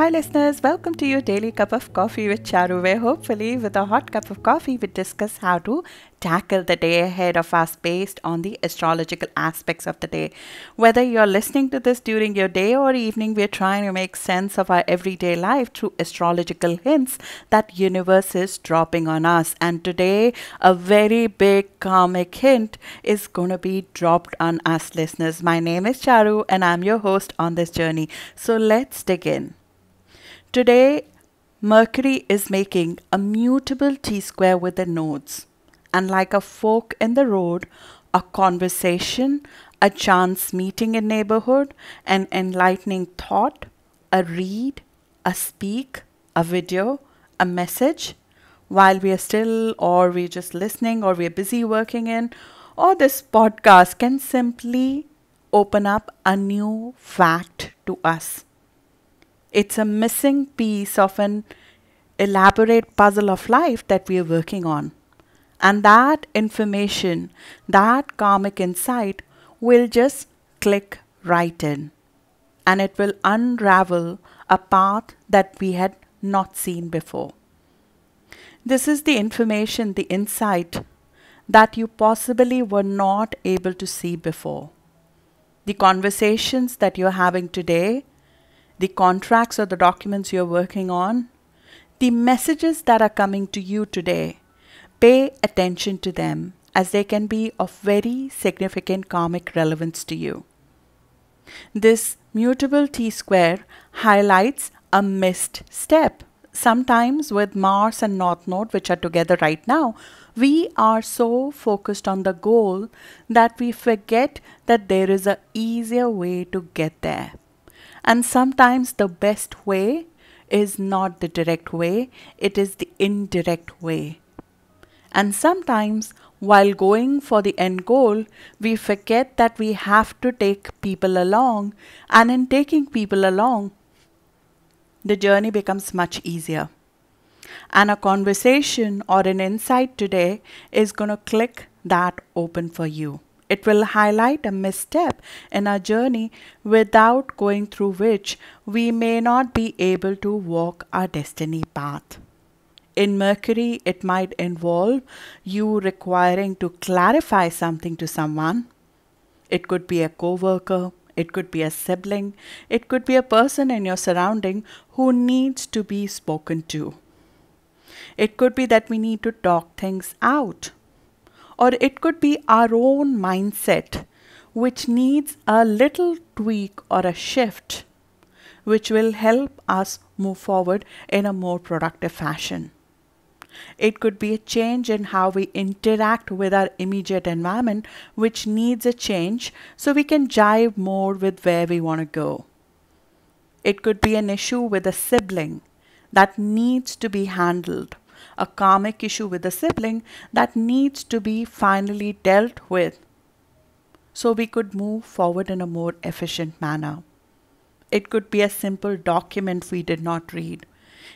Hi listeners, welcome to your daily cup of coffee with Charu, where hopefully with a hot cup of coffee we discuss how to tackle the day ahead of us based on the astrological aspects of the day. Whether you're listening to this during your day or evening, we're trying to make sense of our everyday life through astrological hints that universe is dropping on us. And today, a very big karmic hint is going to be dropped on us listeners. My name is Charu and I'm your host on this journey. So let's dig in. Today, Mercury is making a mutable T-square with the nodes. And like a fork in the road, a conversation, a chance meeting in neighborhood, an enlightening thought, a read, a speak, a video, a message, while we are still or we're just listening or we're busy working in, or this podcast can simply open up a new fact to us. It's a missing piece of an elaborate puzzle of life that we are working on. And that information, that karmic insight will just click right in. And it will unravel a path that we had not seen before. This is the information, the insight that you possibly were not able to see before. The conversations that you're having today, the contracts or the documents you're working on, the messages that are coming to you today, pay attention to them as they can be of very significant karmic relevance to you. This mutable T-square highlights a missed step. Sometimes with Mars and North Node, which are together right now, we are so focused on the goal that we forget that there is an easier way to get there. And sometimes the best way is not the direct way, it is the indirect way. And sometimes while going for the end goal, we forget that we have to take people along, and in taking people along, the journey becomes much easier. And a conversation or an insight today is going to click that open for you. It will highlight a misstep in our journey without going through which we may not be able to walk our destiny path. In Mercury, it might involve you requiring to clarify something to someone. It could be a co-worker, it could be a sibling, it could be a person in your surrounding who needs to be spoken to. It could be that we need to talk things out. Or it could be our own mindset, which needs a little tweak or a shift, which will help us move forward in a more productive fashion. It could be a change in how we interact with our immediate environment, which needs a change so we can jive more with where we want to go. It could be an issue with a sibling that needs to be handled. A karmic issue with a sibling that needs to be finally dealt with so we could move forward in a more efficient manner. It could be a simple document we did not read.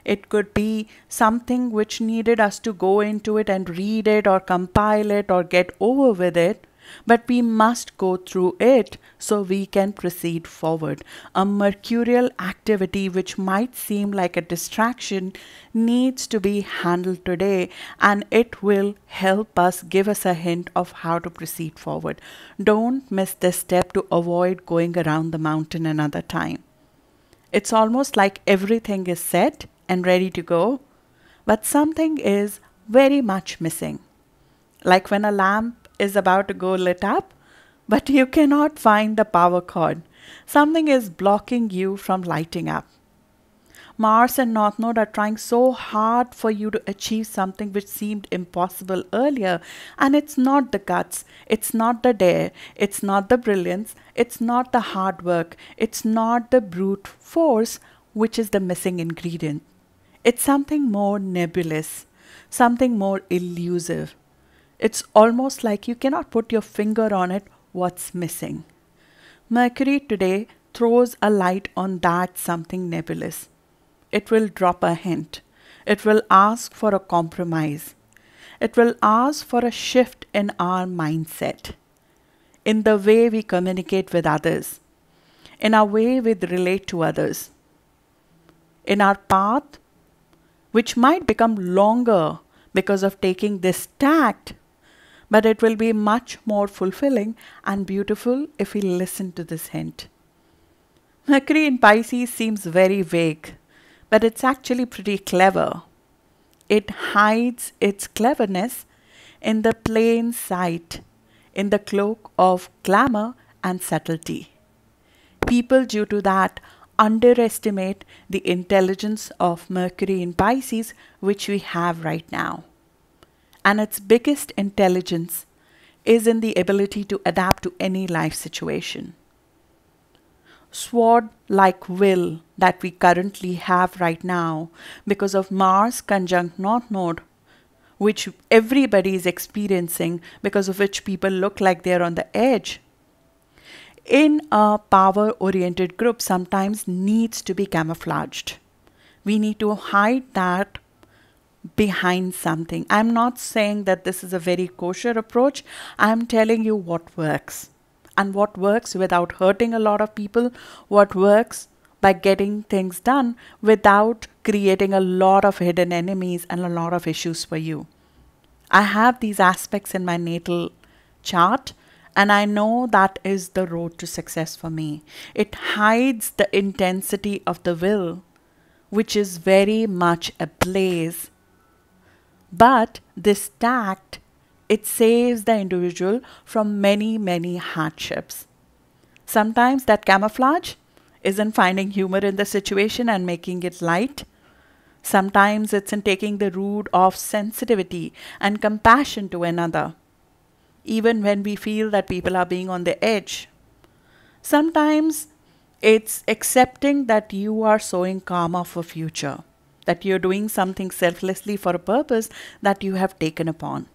It could be something which needed us to go into it and read it or compile it or get over with it, but we must go through it so we can proceed forward. A mercurial activity which might seem like a distraction needs to be handled today, and it will help us, give us a hint of how to proceed forward. Don't miss this step to avoid going around the mountain another time. It's almost like everything is set and ready to go, but something is very much missing. Like when a lamp is about to go lit up, but you cannot find the power cord. Something is blocking you from lighting up. Mars and North Node are trying so hard for you to achieve something which seemed impossible earlier, and it's not the guts, it's not the dare, it's not the brilliance, it's not the hard work, it's not the brute force which is the missing ingredient. It's something more nebulous, something more elusive. It's almost like you cannot put your finger on it, what's missing. Mercury today throws a light on that something nebulous. It will drop a hint. It will ask for a compromise. It will ask for a shift in our mindset, in the way we communicate with others, in our way we relate to others. in our path, which might become longer because of taking this tact, but it will be much more fulfilling and beautiful if we listen to this hint. Mercury in Pisces seems very vague, but it's actually pretty clever. It hides its cleverness in the plain sight, in the cloak of glamour and subtlety. People, due to that, underestimate the intelligence of Mercury in Pisces, which we have right now. And its biggest intelligence is in the ability to adapt to any life situation. Sword-like will that we currently have right now because of Mars conjunct North Node, which everybody is experiencing, because of which people look like they're on the edge, in a power-oriented group sometimes needs to be camouflaged. We need to hide that behind something. I'm not saying that this is a very kosher approach. I'm telling you what works. And what works without hurting a lot of people, what works by getting things done without creating a lot of hidden enemies and a lot of issues for you. I have these aspects in my natal chart, and I know that is the road to success for me. It hides the intensity of the will, which is very much ablaze. But this tact, it saves the individual from many, many hardships. Sometimes that camouflage is in finding humor in the situation and making it light. Sometimes it's in taking the route of sensitivity and compassion to another, even when we feel that people are being on the edge. Sometimes it's accepting that you are sowing karma for future, that you're doing something selflessly for a purpose that you have taken upon.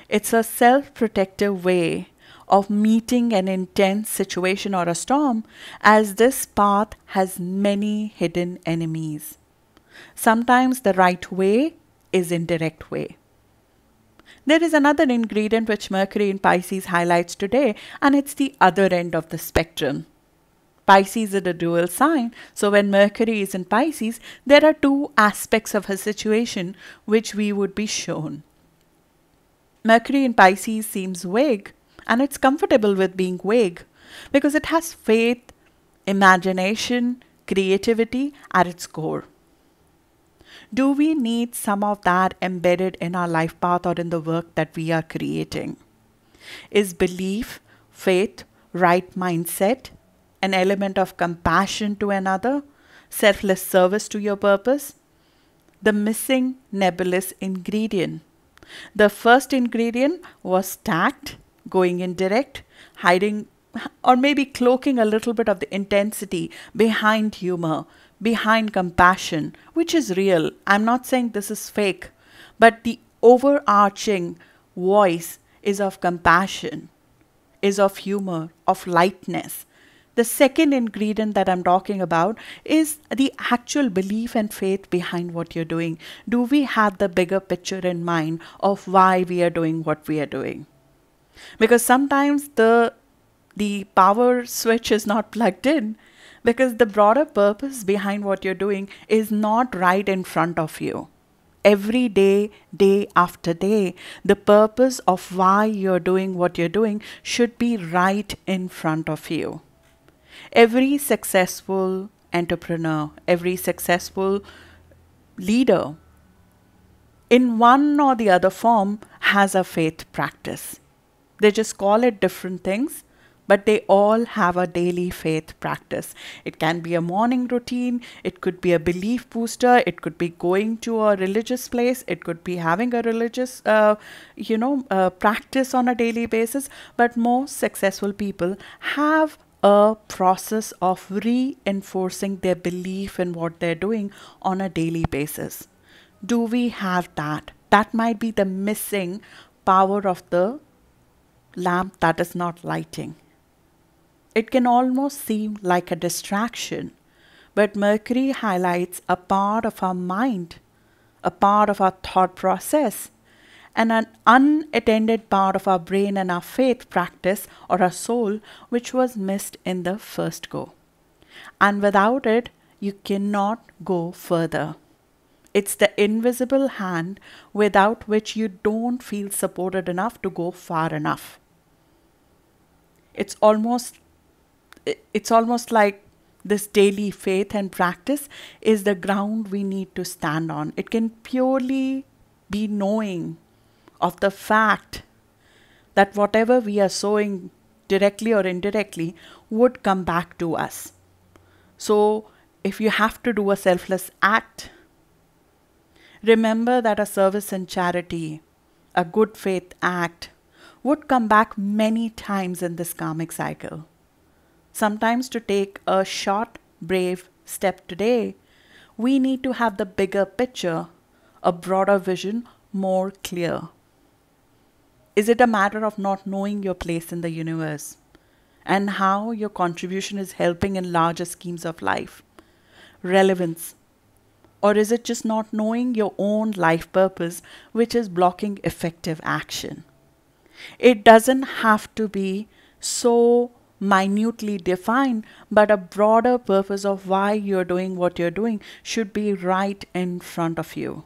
It's a self-protective way of meeting an intense situation or a storm, as this path has many hidden enemies. Sometimes the right way is indirect way. There is another ingredient which Mercury in Pisces highlights today, and it's the other end of the spectrum. Pisces is a dual sign, so when Mercury is in Pisces, there are two aspects of a situation which we would be shown. Mercury in Pisces seems vague, and it's comfortable with being vague because it has faith, imagination, creativity at its core. Do we need some of that embedded in our life path or in the work that we are creating? Is belief, faith, right mindset, an element of compassion to another, selfless service to your purpose, the missing nebulous ingredient? The first ingredient was tact, going indirect, hiding or maybe cloaking a little bit of the intensity behind humor, behind compassion, which is real. I'm not saying this is fake, but the overarching voice is of compassion, is of humor, of lightness. The second ingredient that I'm talking about is the actual belief and faith behind what you're doing. Do we have the bigger picture in mind of why we are doing what we are doing? Because sometimes the power switch is not plugged in because the broader purpose behind what you're doing is not right in front of you. Every day, day after day, the purpose of why you're doing what you're doing should be right in front of you. Every successful entrepreneur, every successful leader, in one or the other form, has a faith practice. They just call it different things, but they all have a daily faith practice. It can be a morning routine, it could be a belief booster, it could be going to a religious place, it could be having a religious practice on a daily basis. But most successful people have a process of reinforcing their belief in what they're doing on a daily basis. Do we have that? That might be the missing power of the lamp that is not lighting. It can almost seem like a distraction, but Mercury highlights a part of our mind, a part of our thought process, and an unattended part of our brain and our faith practice or our soul, which was missed in the first go. And without it, you cannot go further. It's the invisible hand without which you don't feel supported enough to go far enough. It's almost like this daily faith and practice is the ground we need to stand on. It can purely be knowing of the fact that whatever we are sowing directly or indirectly would come back to us. So if you have to do a selfless act, remember that a service and charity, a good faith act, would come back many times in this karmic cycle. Sometimes to take a short, brave step today, we need to have the bigger picture, a broader vision, more clear. Is it a matter of not knowing your place in the universe and how your contribution is helping in larger schemes of life? Relevance. Or is it just not knowing your own life purpose which is blocking effective action? It doesn't have to be so minutely defined, but a broader purpose of why you're doing what you're doing should be right in front of you.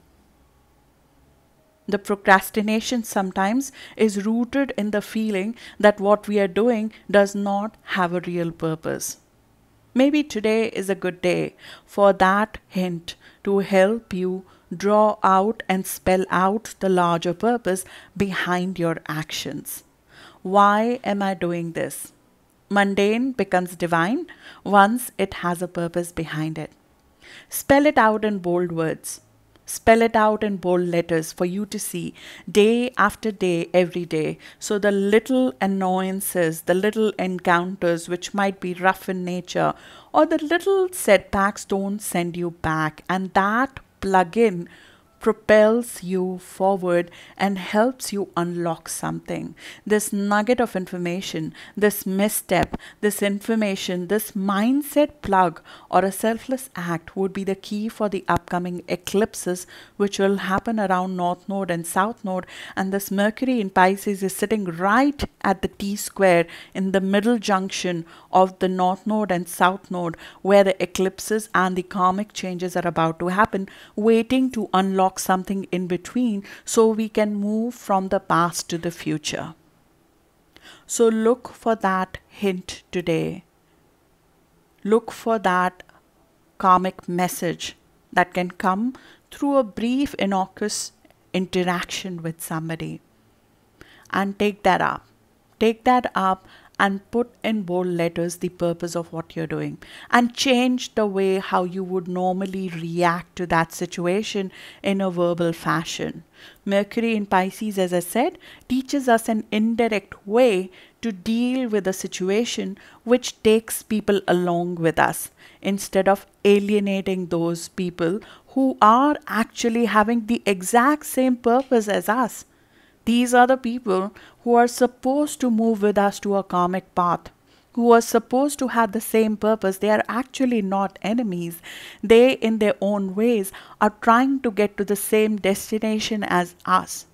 The procrastination sometimes is rooted in the feeling that what we are doing does not have a real purpose. Maybe today is a good day for that hint to help you draw out and spell out the larger purpose behind your actions. Why am I doing this? Mundane becomes divine once it has a purpose behind it. Spell it out in bold words. Spell it out in bold letters for you to see day after day, every day. So the little annoyances, the little encounters which might be rough in nature, or the little setbacks don't send you back. And that plug-in propels you forward and helps you unlock something. This nugget of information, this misstep, this information, this mindset plug or a selfless act would be the key for the upcoming eclipses which will happen around North Node and South Node. And this Mercury in Pisces is sitting right at the T-square in the middle junction of the North Node and South Node, where the eclipses and the karmic changes are about to happen, waiting to unlock something in between so we can move from the past to the future. So look for that hint today. Look for that karmic message that can come through a brief innocuous interaction with somebody, and take that up. Take that up and put in bold letters the purpose of what you're doing, and change the way how you would normally react to that situation in a verbal fashion. Mercury in Pisces, as I said, teaches us an indirect way to deal with a situation which takes people along with us, instead of alienating those people who are actually having the exact same purpose as us. These are the people who are supposed to move with us to a karmic path, who are supposed to have the same purpose. They are actually not enemies. They, in their own ways, are trying to get to the same destination as us.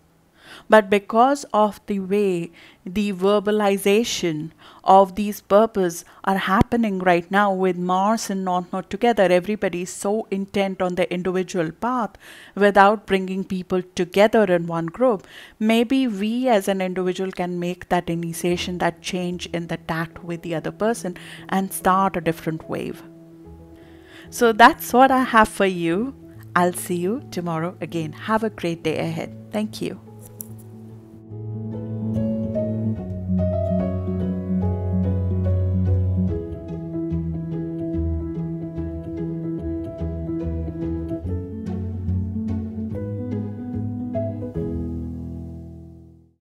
But because of the way the verbalization of these purposes are happening right now with Mars and North Node together, everybody is so intent on their individual path without bringing people together in one group. Maybe we as an individual can make that initiation, that change in the tact with the other person, and start a different wave. So that's what I have for you. I'll see you tomorrow again. Have a great day ahead. Thank you.